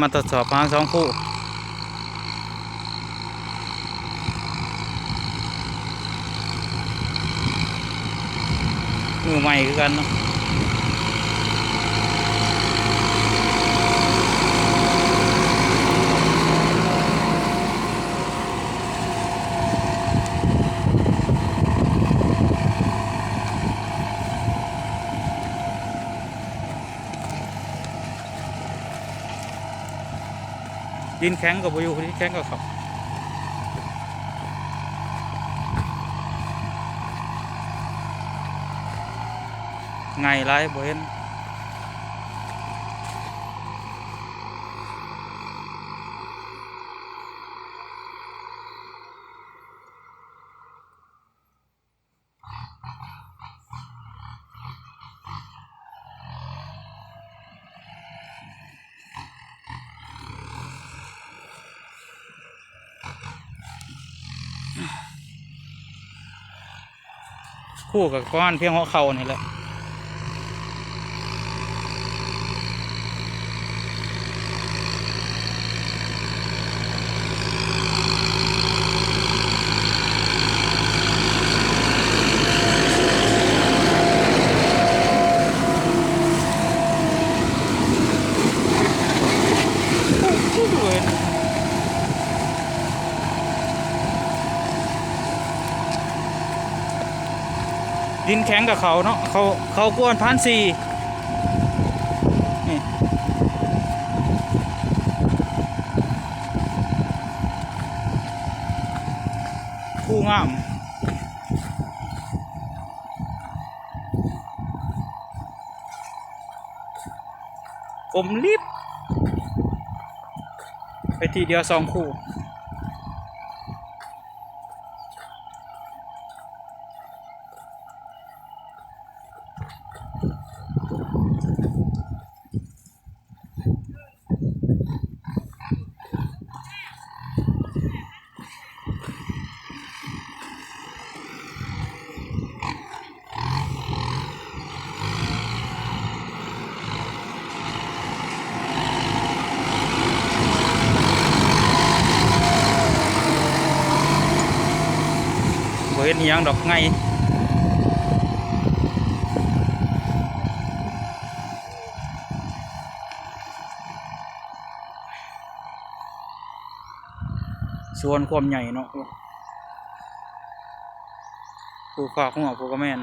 มาทดสอบมา2 คู่มือใหม่คือกันเนาะดินแข็งกับอยู่ดินแข็งกับเขาไงไรบ่เห็นคู่กับก้อนเพียงหัวเข่านี่แหละดินแข็งกับเขาเนาะเขากวน1,400นี่คู่งามกลมลิบไปทีเดียว2 คู่บ่เห็นอีหยังดอกไงส่วนความใหญ่เนาะผู้ฝากหัวผู้กระแมน